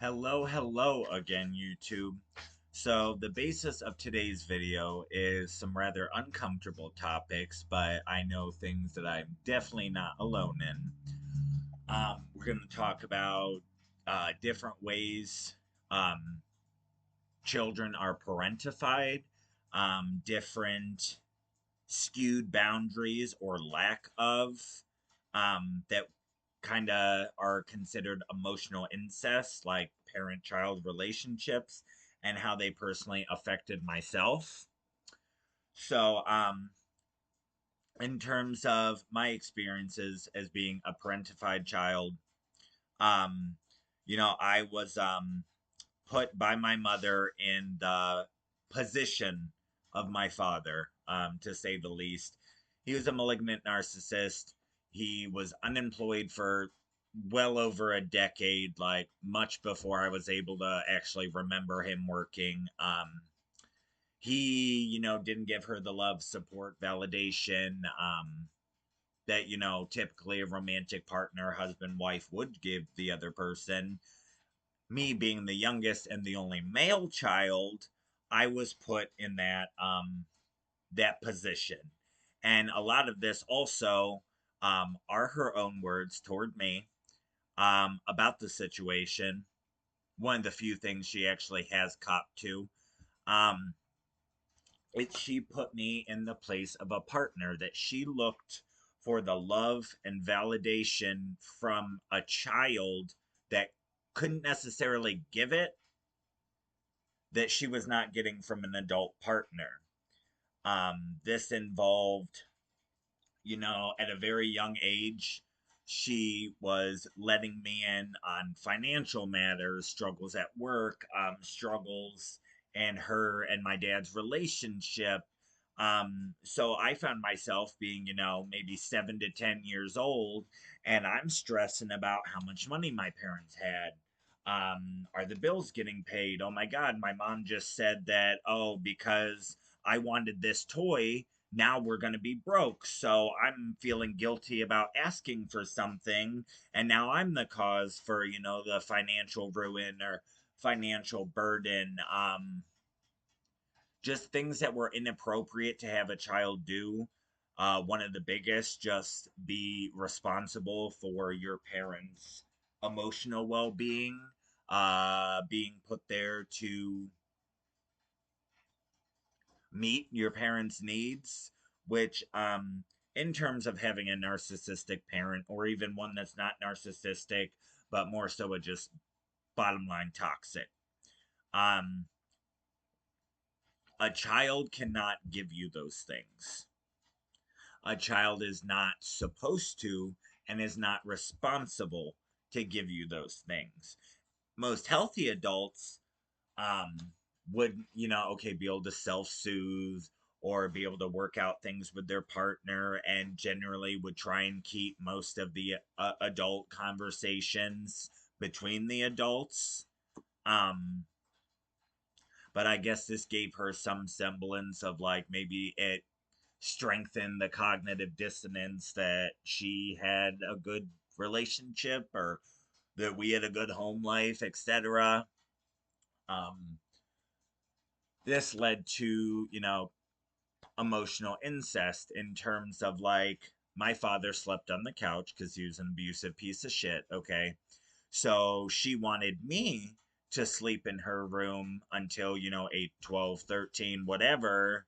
Hello again, YouTube. So, the basis of today's video is some rather uncomfortable topics, but I know things that I'm definitely not alone in. We're going to talk about different ways um, children are parentified, different skewed boundaries or lack of that kind of are considered emotional incest, like parent child relationships, and how they personally affected myself. So, in terms of my experiences as being a parentified child, um, I was put by my mother in the position of my father, to say the least. He was a malignant narcissist. He was unemployed for well over a decade, like much before I was able to actually remember him working. He didn't give her the love, support, validation that, typically a romantic partner, husband, wife would give the other person. Me being the youngest and the only male child, I was put in that position. And a lot of this also are her own words toward me about the situation. One of the few things she actually has copped to. Um, she put me in the place of a partner that she looked for the love and validation from a child that couldn't necessarily give it, that she was not getting from an adult partner. This involved, at a very young age, she was letting me in on financial matters, struggles at work, struggles and her and my dad's relationship. So I found myself being, maybe 7 to 10 years old, and I'm stressing about how much money my parents had. Are the bills getting paid? Oh my God, my mom just said that, oh, because I wanted this toy, now we're going to be broke. So I'm feeling guilty about asking for something. And now I'm the cause for, the financial ruin or financial burden. Just things that were inappropriate to have a child do. One of the biggest, just be responsible for your parents' emotional well being, being put there to meet your parents' needs, which, in terms of having a narcissistic parent, or even one that's not narcissistic, but more so a just bottom line toxic. Um, a child cannot give you those things. A child is not supposed to and is not responsible to give you those things. Most healthy adults um, would, okay, be able to self soothe or be able to work out things with their partner, and generally would try and keep most of the adult conversations between the adults. Um, but I guess this gave her some semblance of, like, maybe it strengthened the cognitive dissonance that she had a good relationship, or that we had a good home life, etc. Um, this led to, emotional incest, in terms of, like, my father slept on the couch because he was an abusive piece of shit. Okay. So she wanted me to sleep in her room until, 8, 12, 13, whatever,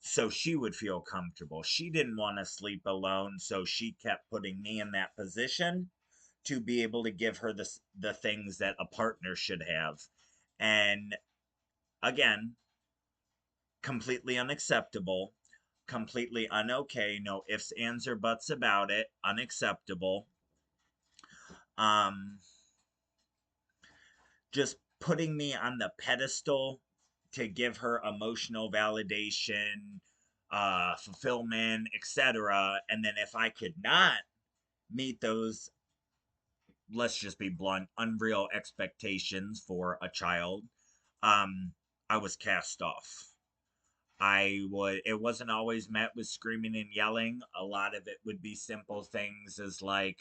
so she would feel comfortable. She didn't want to sleep alone, so she kept putting me in that position to be able to give her the things that a partner should have. And again, completely unacceptable, completely unokay, no ifs, ands, or buts about it, unacceptable. Um, just putting me on the pedestal to give her emotional validation, fulfillment, etc. And then if I could not meet those, let's just be blunt, unreal expectations for a child, um, I was cast off. It wasn't always met with screaming and yelling. A lot of it would be simple things as, like,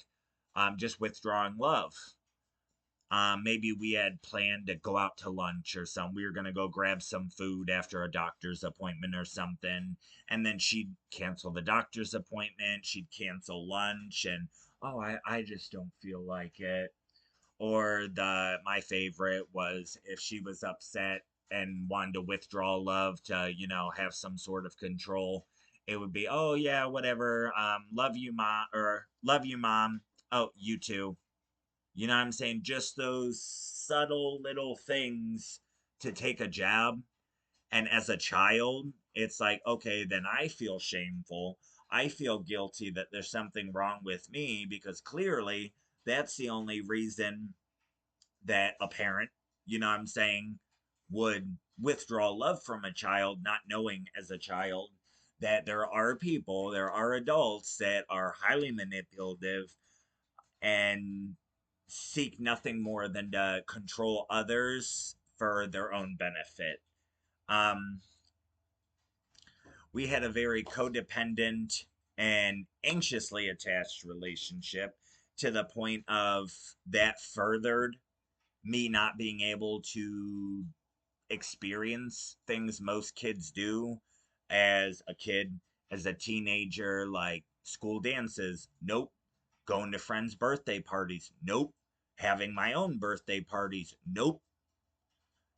just withdrawing love. Maybe we had planned to go out to lunch or something. We were going to go grab some food after a doctor's appointment or something. And then she'd cancel the doctor's appointment. She'd cancel lunch. And, oh, I just don't feel like it. Or my favorite was if she was upset and wanted to withdraw love to, have some sort of control. It would be, oh, yeah, whatever. Love you, mom. Or love you, mom. Oh, you too. You know what I'm saying? Just those subtle little things to take a jab. And as a child, it's like, okay, then I feel shameful. I feel guilty that there's something wrong with me because clearly that's the only reason that a parent, you know what I'm saying, would withdraw love from a child, not knowing as a child that there are people, there are adults that are highly manipulative and seek nothing more than to control others for their own benefit. Um, we had a very codependent and anxiously attached relationship to the point of that furthered me not being able to experience things most kids do as a kid, as a teenager, like school dances. Nope. Going to friends' birthday parties. Nope. Having my own birthday parties. Nope.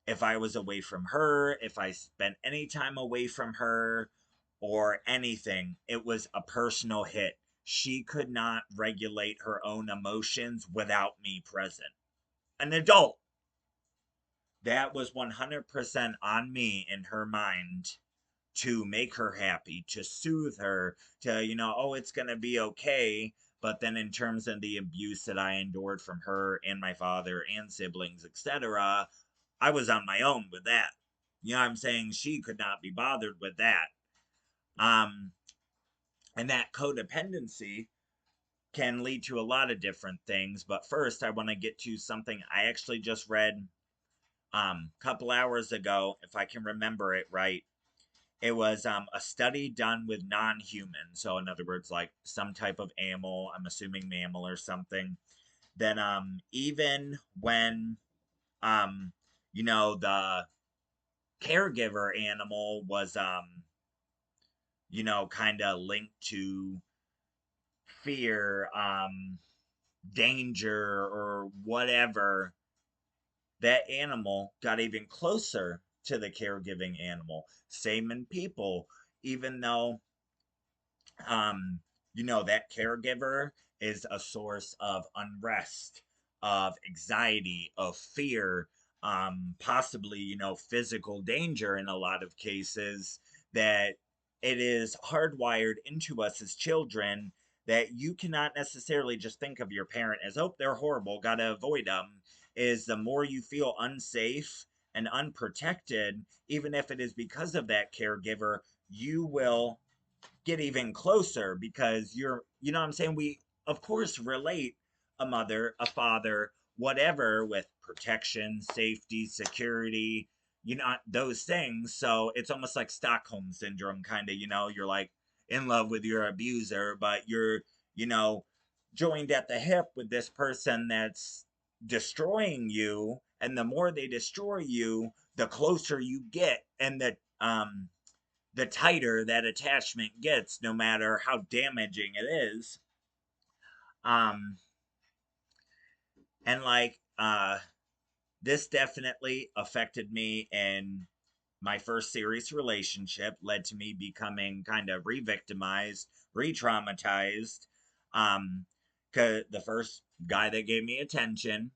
If I was away from her, if I spent any time away from her or anything, it was a personal hit. She could not regulate her own emotions without me present. An adult. That was 100% on me in her mind to make her happy, to soothe her, to, oh, it's going to be okay. But then, in terms of the abuse that I endured from her and my father and siblings, etc., I was on my own with that. You know what I'm saying? She could not be bothered with that. Um, and that codependency can lead to a lot of different things. But first, I want to get to something I actually just read a couple hours ago, if I can remember it right. It was a study done with non-humans, so in other words, like some type of animal. I'm assuming mammal or something. Then even when um, the caregiver animal was kind of linked to fear, danger, or whatever, that animal got even closer to the caregiving animal. Same in people, even though um, that caregiver is a source of unrest, of anxiety, of fear, possibly, physical danger in a lot of cases, that it is hardwired into us as children that you cannot necessarily just think of your parent as, oh, they're horrible, gotta avoid them. Is the more you feel unsafe and unprotected, even if it is because of that caregiver, you will get even closer because you know what I'm saying? We, of course, relate a mother, a father, whatever with protection, safety, security, those things. So it's almost like Stockholm syndrome, kind of, you're like in love with your abuser, but you're, you know, joined at the hip with this person that's destroying you. And the more they destroy you, the closer you get. And the tighter that attachment gets, no matter how damaging it is. Um, and like, this definitely affected me in my first serious relationship, led to me becoming kind of re-victimized, re-traumatized. Um, cause the first guy that gave me attention,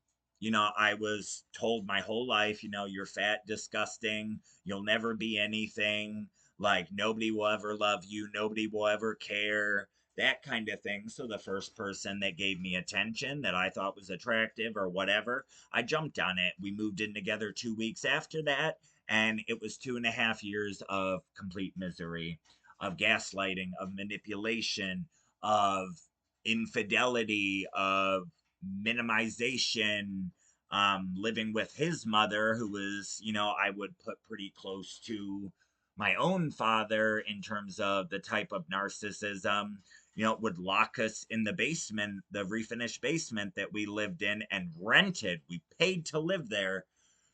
I was told my whole life, you're fat, disgusting, you'll never be anything, like nobody will ever love you, nobody will ever care, that kind of thing. So the first person that gave me attention that I thought was attractive or whatever, I jumped on it. We moved in together 2 weeks after that, and it was 2.5 years of complete misery, of gaslighting, of manipulation, of infidelity, of minimization, living with his mother, who was, I would put pretty close to my own father in terms of the type of narcissism. would lock us in the basement, the refinished basement that we lived in and rented. We paid to live there.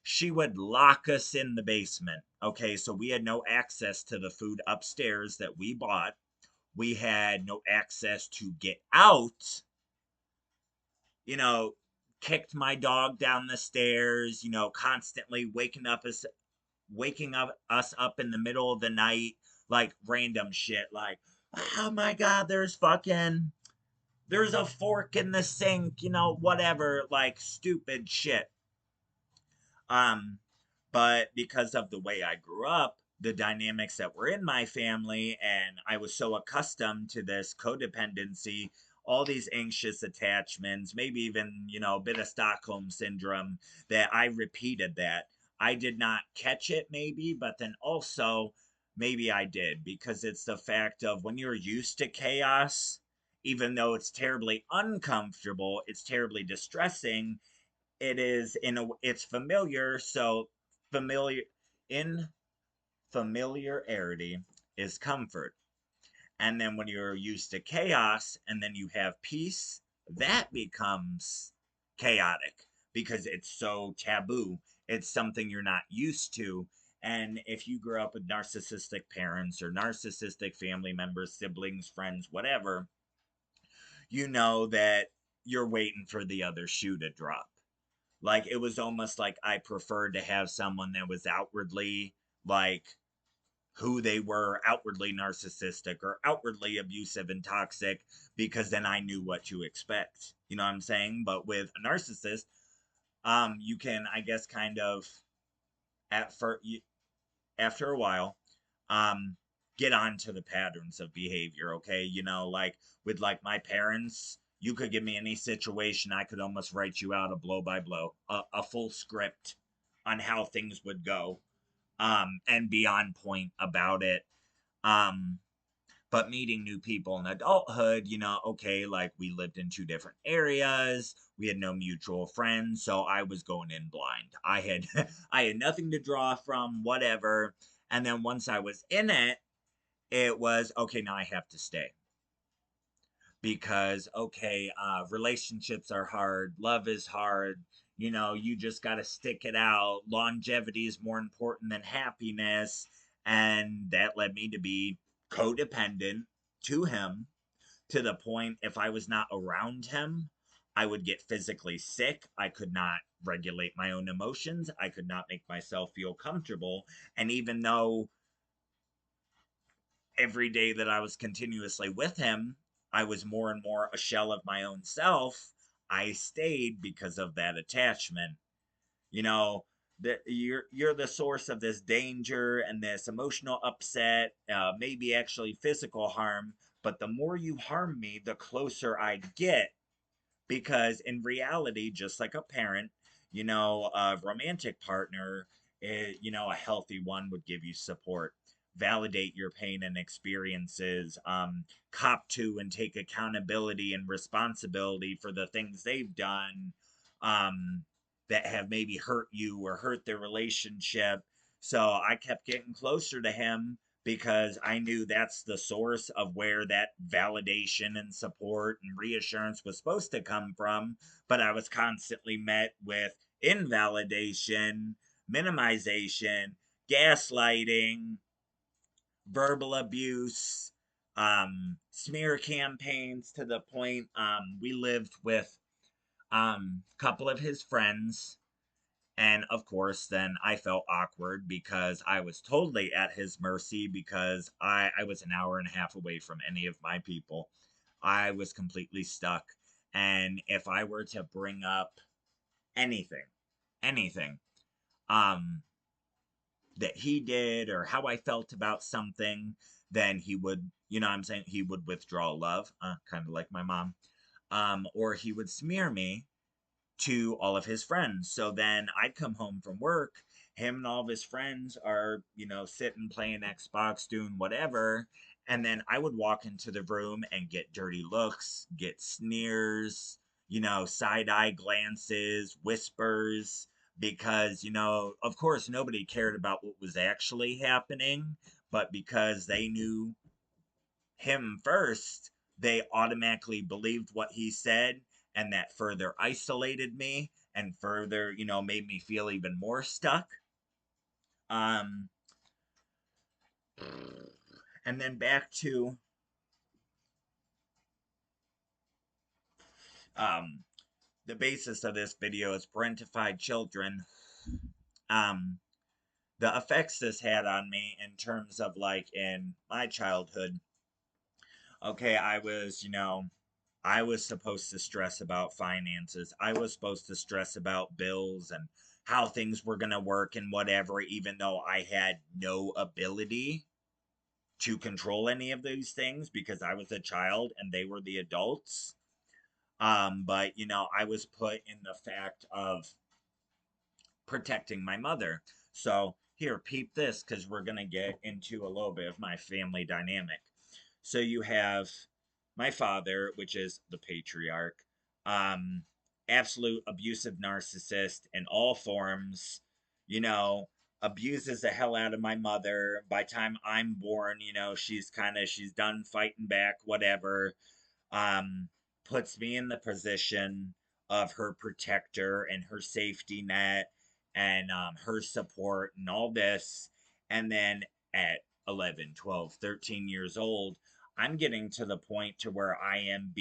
She would lock us in the basement. Okay, so we had no access to the food upstairs that we bought. We had no access to get out, you know, kicked my dog down the stairs, constantly waking up us up in the middle of the night, like random shit, like, oh my god, there's a fork in the sink, whatever, like stupid shit. Um, but because of the way I grew up, the dynamics that were in my family, and I was so accustomed to this codependency, all these anxious attachments, maybe even, a bit of Stockholm syndrome, that I repeated that. I did not catch it, maybe, but then also, maybe I did, because it's the fact of when you're used to chaos, even though it's terribly uncomfortable, it's terribly distressing, it's familiar, so familiar in familiarity is comfort. And then when you're used to chaos and then you have peace, that becomes chaotic because it's so taboo. It's something you're not used to. And if you grew up with narcissistic parents or narcissistic family members, siblings, friends, whatever, you know that you're waiting for the other shoe to drop. Like, it was almost like I preferred to have someone that was outwardly like who they were, outwardly narcissistic or outwardly abusive and toxic, because then I knew what to expect. You know what I'm saying? But with a narcissist, you can, I guess, kind of at first, after a while, um, get onto the patterns of behavior. Okay, like with like my parents, you could give me any situation, I could almost write you out a blow by blow, a full script on how things would go, and be on point about it. Um, but meeting new people in adulthood, okay, like we lived in two different areas, we had no mutual friends, so I was going in blind. I had I had nothing to draw from, whatever. And then once I was in it, it was okay, now I have to stay. Because okay, relationships are hard, love is hard, you just got to stick it out. Longevity is more important than happiness. And that led me to be codependent to him, to the point if I was not around him, I would get physically sick. I could not regulate my own emotions. I could not make myself feel comfortable. And even though every day that I was continuously with him, I was more and more a shell of my own self, I stayed because of that attachment. You know, that you're the source of this danger and this emotional upset, maybe actually physical harm. But the more you harm me, the closer I'd get, because in reality, just like a parent, a romantic partner, a healthy one would give you support, validate your pain and experiences, cop to and take accountability and responsibility for the things they've done, um, that have maybe hurt you or hurt their relationship. So I kept getting closer to him because I knew that's the source of where that validation and support and reassurance was supposed to come from. But I was constantly met with invalidation, minimization, gaslighting, verbal abuse, smear campaigns, to the point we lived with a couple of his friends. And of course, then I felt awkward because I was totally at his mercy, because I was an hour and a half away from any of my people. I was completely stuck. And if I were to bring up anything, anything, um, that he did or how I felt about something, then he would, what I'm saying, he would withdraw love, kind of like my mom, or he would smear me to all of his friends. So then I'd come home from work, him and all of his friends are, sitting playing Xbox, doing whatever. And then I would walk into the room and get dirty looks, get sneers, side eye glances, whispers, because, of course, nobody cared about what was actually happening, but because they knew him first, they automatically believed what he said, and that further isolated me and further, made me feel even more stuck. Um, and then back to um, the basis of this video is parentified children. Um, the effects this had on me in terms of like in my childhood. Okay, I was supposed to stress about finances. I was supposed to stress about bills and how things were going to work and whatever, even though I had no ability to control any of these things because I was a child and they were the adults. But I was put in the fact of protecting my mother. So here, peep this, because we're gonna get into a little bit of my family dynamic. So you have my father, which is the patriarch, um, absolute abusive narcissist in all forms, you know, abuses the hell out of my mother. By time I'm born, she's done fighting back, whatever. um, Puts me in the position of her protector and her safety net and her support and all this. And then at 11, 12, 13 years old, I'm getting to the point to where I am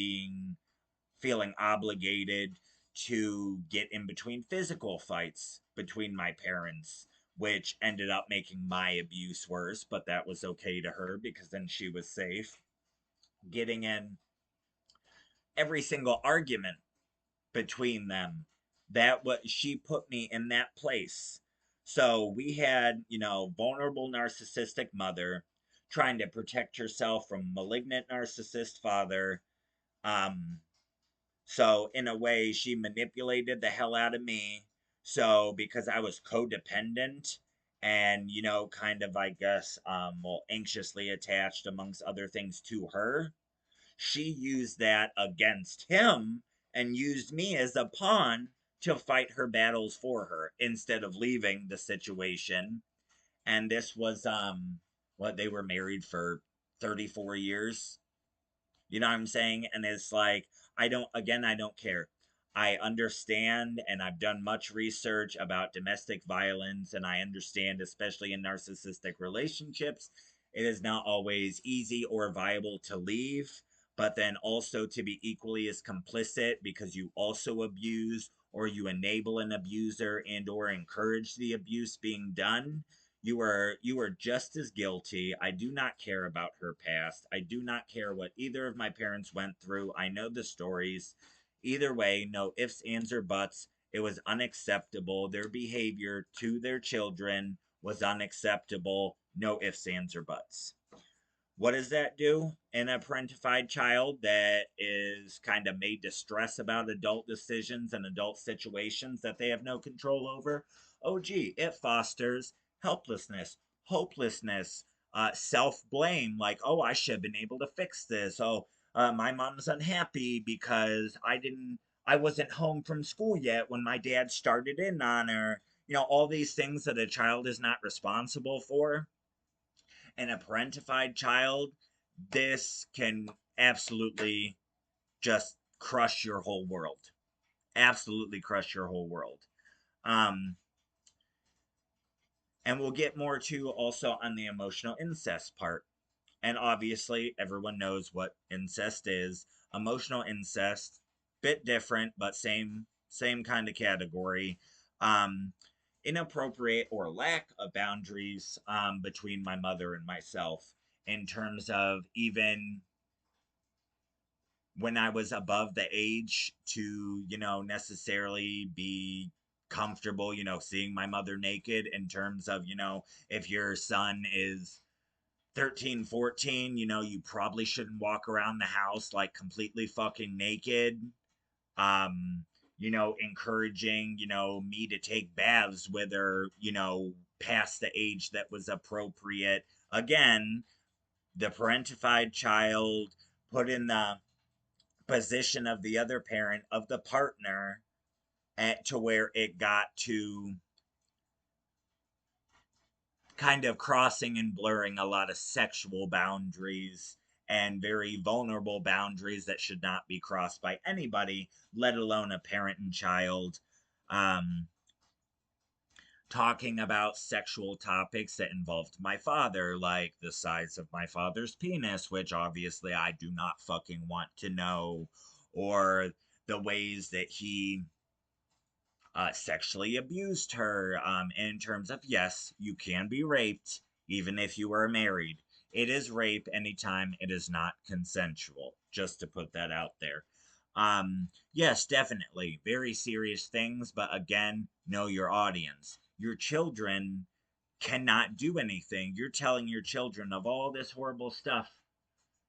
feeling obligated to get in between physical fights between my parents, which ended up making my abuse worse, but that was okay to her because then she was safe. Getting in every single argument between them. That what she put me in that place. So we had, vulnerable narcissistic mother trying to protect herself from malignant narcissist father. Um, so in a way, she manipulated the hell out of me. So because I was codependent and, kind of, I guess, anxiously attached amongst other things to her, she used that against him and used me as a pawn to fight her battles for her instead of leaving the situation. And this was what they were married for 34 years. You know what I'm saying? And it's like, I don't care. I understand, and I've done much research about domestic violence, and I understand, especially in narcissistic relationships, it is not always easy or viable to leave, but then also to be equally as complicit because you also abuse or you enable an abuser and or encourage the abuse being done. You are just as guilty. I do not care about her past. I do not care what either of my parents went through. I know the stories. Either way, no ifs, ands, or buts. It was unacceptable. Their behavior to their children was unacceptable. No ifs, ands, or buts. What does that do in a parentified child that is kind of made to stress about adult decisions and adult situations that they have no control over? Oh, gee, it fosters helplessness, hopelessness, self blame, like, oh, I should have been able to fix this. Oh, my mom's unhappy because I wasn't home from school yet when my dad started in on her. All these things that a child is not responsible for, and a parentified child, this can absolutely just crush your whole world. Absolutely crush your whole world. Um, and we'll get more to also on the emotional incest part. And obviously, everyone knows what incest is. Emotional incest, bit different, but same kind of category. Um, Inappropriate or lack of boundaries between my mother and myself in terms of even when I was above the age to, necessarily be comfortable, seeing my mother naked in terms of, if your son is 13, 14, you probably shouldn't walk around the house like completely fucking naked. Um, Encouraging, me to take baths with her, past the age that was appropriate. Again, the parentified child put in the position of the other parent, of the partner, to where it got to kind of crossing and blurring a lot of sexual boundaries and very vulnerable boundaries that should not be crossed by anybody, let alone a parent and child. Um, Talking about sexual topics that involved my father, like the size of my father's penis, which obviously I do not fucking want to know, or the ways that he sexually abused her, in terms of, yes, you can be raped even if you are married. It is rape anytime it is not consensual, just to put that out there. Yes, definitely. Very serious things, but again, know your audience. Your children cannot do anything. You're telling your children of all this horrible stuff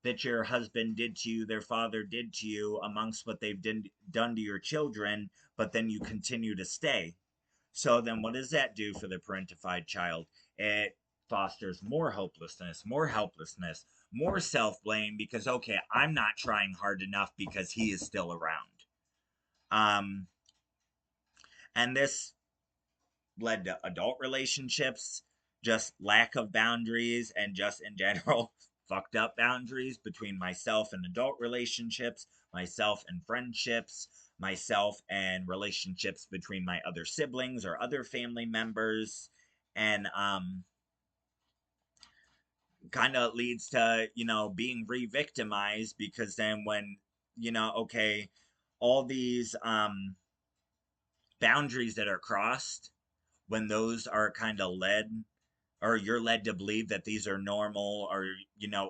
that your husband did to you, their father did to you, amongst what they've done to your children, but then you continue to stay. So then what does that do for the parentified child? It fosters more hopelessness, more helplessness, more self blame because, okay, I'm not trying hard enough because he is still around. Um, and this led to adult relationships, just lack of boundaries, and just in general, fucked up boundaries between myself and adult relationships, myself and friendships, myself and relationships between my other siblings or other family members. And kind of leads to, being re-victimized because then when, okay, all these boundaries that are crossed, when those are kind of led, or you're led to believe that these are normal, or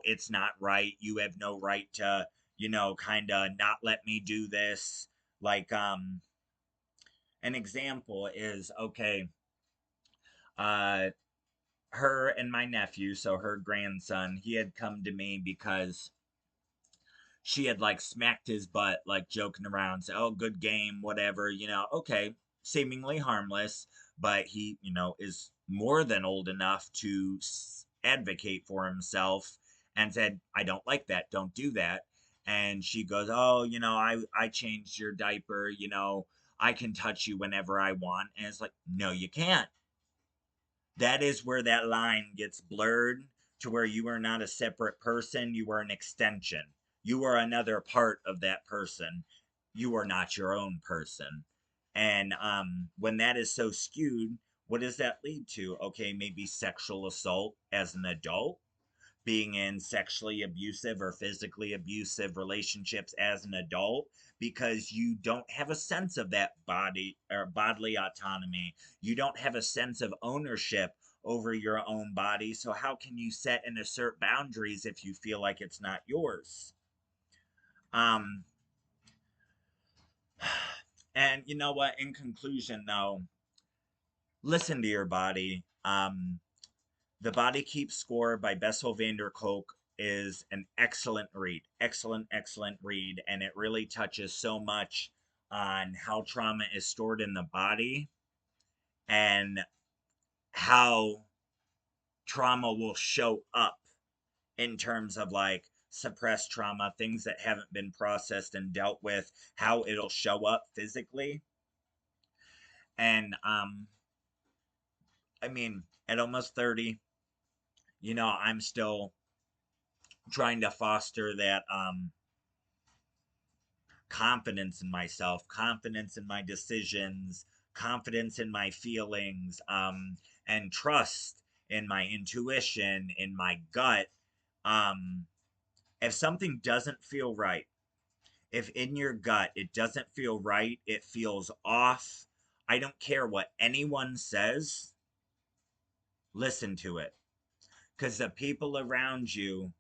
it's not right, you have no right to, kind of not let me do this. Like an example is, okay, uh her and my nephew, so her grandson, he had come to me because she had like smacked his butt, like joking around, say, "Oh, good game, whatever." Okay, seemingly harmless, but he, is more than old enough to advocate for himself, and said, "I don't like that. Don't do that." And she goes, "Oh, I changed your diaper. I can touch you whenever I want." And it's like, no, you can't. That is where that line gets blurred, to where you are not a separate person, you are an extension. You are another part of that person. You are not your own person. And when that is so skewed, what does that lead to? Okay, maybe sexual assault as an adult, being in sexually abusive or physically abusive relationships as an adult, because you don't have a sense of that body or bodily autonomy. You don't have a sense of ownership over your own body. So how can you set and assert boundaries if you feel like it's not yours? Um and you know what, in conclusion though, listen to your body. The Body Keeps Score by Bessel van der Kolk is an excellent read. Excellent, excellent read. And it really touches so much on how trauma is stored in the body and how trauma will show up in terms of like suppressed trauma, things that haven't been processed and dealt with, how it'll show up physically. And I mean, at almost 30, I'm still trying to foster that confidence in myself, confidence in my decisions, confidence in my feelings, and trust in my intuition, in my gut. Um, if something doesn't feel right, if in your gut it doesn't feel right, it feels off, I don't care what anyone says, listen to it. Because the people around you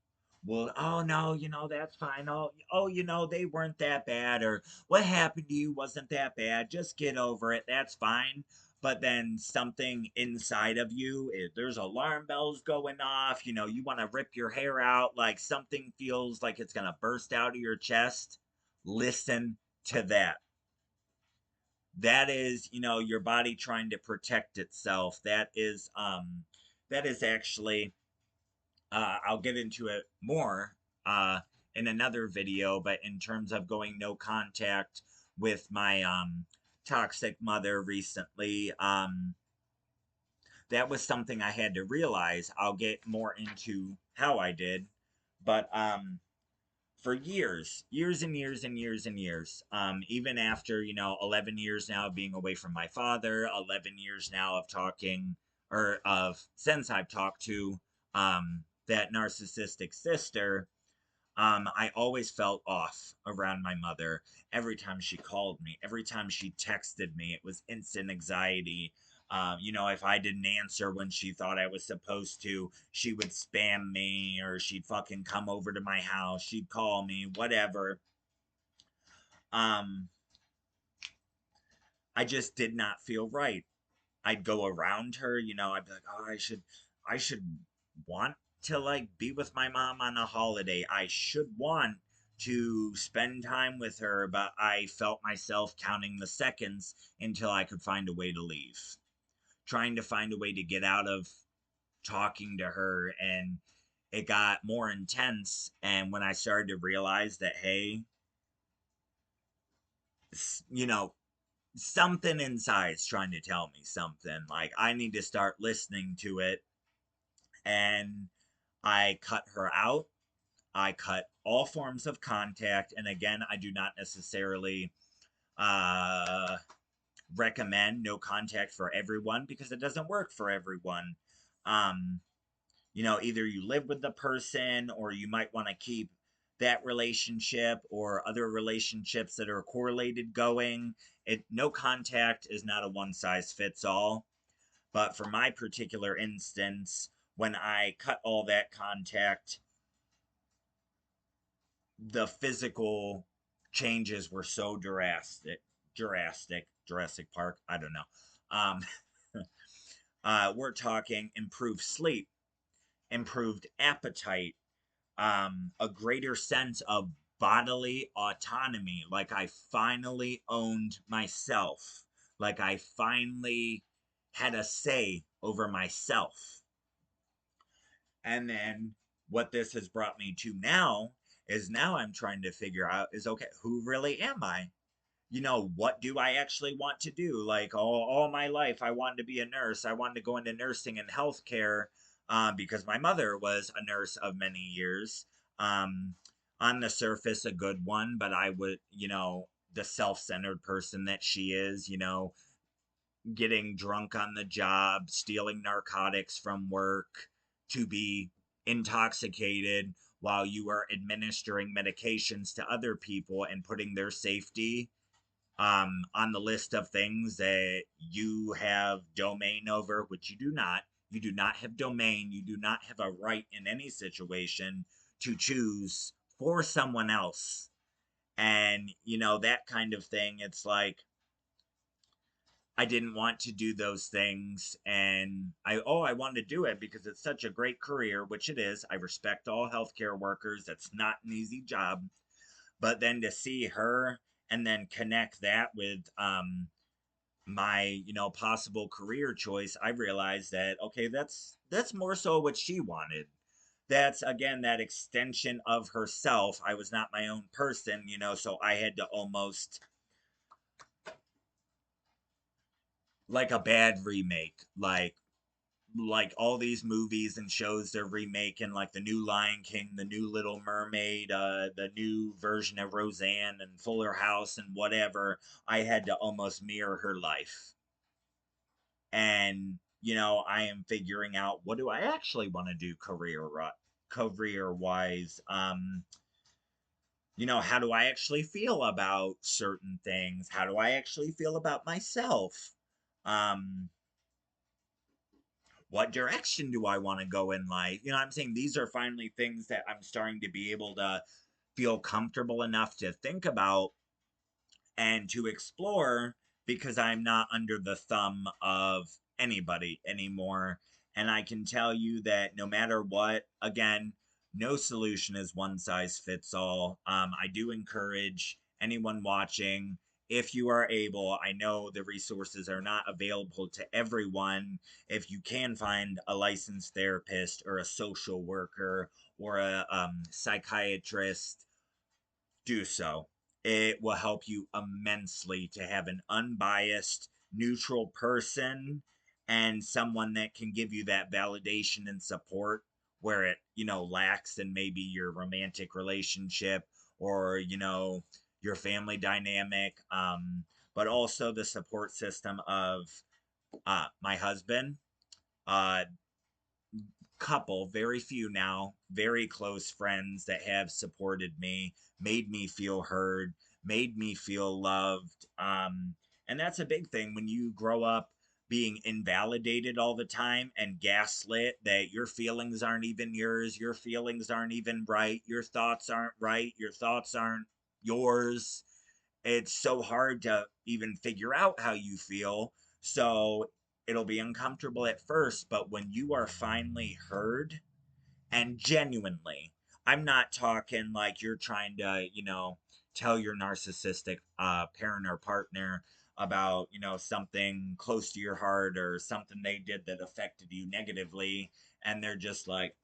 will, "Oh no, that's fine. Oh, they weren't that bad," or "What happened to you wasn't that bad, just get over it, that's fine." But then something inside of you, there's alarm bells going off, you want to rip your hair out, like something feels like it's going to burst out of your chest. Listen to that. That is, your body trying to protect itself. That is actually, I'll get into it more uh, in another video, but in terms of going no contact with my toxic mother recently, that was something I had to realize. I'll get more into how I did, But for years and years and years and years, even after, 11 years now of being away from my father, 11 years now of talking, or of since I've talked to that narcissistic sister, I always felt off around my mother. Every time she called me, every time she texted me, it was instant anxiety. If I didn't answer when she thought I was supposed to, she would spam me, or she'd fucking come over to my house. She'd call me, whatever. Um, I just did not feel right. I'd go around her, I'd be like, oh, I should want to like be with my mom on a holiday. I should want to spend time with her, but I felt myself counting the seconds until I could find a way to leave. Trying to find a way to get out of talking to her, and it got more intense. And when I started to realize that, hey, you know, something inside's trying to tell me something, like I need to start listening to it, and I cut her out. I cut all forms of contact. And again, I do not necessarily uh, recommend no contact for everyone, because it doesn't work for everyone. Um, either you live with the person, or you might want to keep that relationship or other relationships that are correlated going. No contact is not a one size fits all. But for my particular instance, when I cut all that contact, the physical changes were so Jurassic Park, I don't know. Um, we're talking improved sleep, improved appetite, a greater sense of bodily autonomy. Like I finally owned myself. Like I finally had a say over myself. And then what this has brought me to now is, now I'm trying to figure out is, okay, who really am I? What do I actually want to do? Like all my life, I wanted to be a nurse. I wanted to go into nursing and healthcare, because my mother was a nurse of many years. Um, on the surface, a good one, but I would, the self centered person that she is, getting drunk on the job, stealing narcotics from work to be intoxicated while you are administering medications to other people and putting their safety on the list of things that you have domain over, which you do not. You do not have domain. You do not have a right in any situation to choose for someone else. And, that kind of thing. It's like, I didn't want to do those things, and I wanted to do it because it's such a great career, which it is. I respect all healthcare workers. That's not an easy job. But then to see her and then connect that with my, possible career choice, I realized that, okay, that's more so what she wanted. That's again that extension of herself. I was not my own person, so I had to almost, like a bad remake, like all these movies and shows they're remaking, like the new Lion King, the new Little Mermaid, the new version of Roseanne and Fuller House and whatever. I had to almost mirror her life. And, I am figuring out, what do I actually want to do career wise. How do I actually feel about certain things? How do I actually feel about myself? Um, what direction do I want to go in life? I'm saying these are finally things that I'm starting to be able to feel comfortable enough to think about and to explore, because I'm not under the thumb of anybody anymore. And I can tell you that no matter what, again, no solution is one size fits all. I do encourage anyone watching, if you are able, I know the resources are not available to everyone. If you can find a licensed therapist or a social worker or a psychiatrist, do so. It will help you immensely to have an unbiased, neutral person and someone that can give you that validation and support where it, lacks in maybe your romantic relationship or, your family dynamic. But also the support system of my husband, uh, couple, very few now, very close friends that have supported me, made me feel heard, made me feel loved. And that's a big thing when you grow up being invalidated all the time and gaslit that your feelings aren't even yours, your feelings aren't even right, your thoughts aren't right, your thoughts aren't yours. It's so hard to even figure out how you feel. So it'll be uncomfortable at first, but when you are finally heard and genuinely, I'm not talking like you're trying to, tell your narcissistic parent or partner about, something close to your heart or something they did that affected you negatively. And they're just like,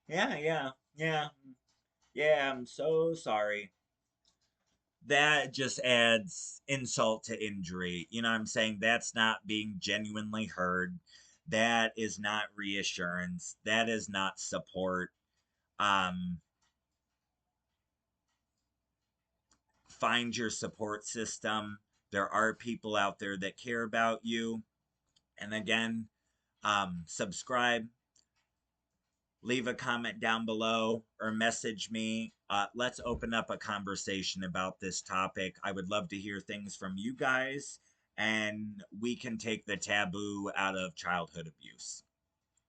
yeah, yeah, yeah, yeah, I'm so sorry. That just adds insult to injury. You know what I'm saying? That's not being genuinely heard. That is not reassurance. That is not support. Um, find your support system. There are people out there that care about you. And again, subscribe, leave a comment down below or message me. Let's open up a conversation about this topic. I would love to hear things from you guys, and we can take the taboo out of childhood abuse.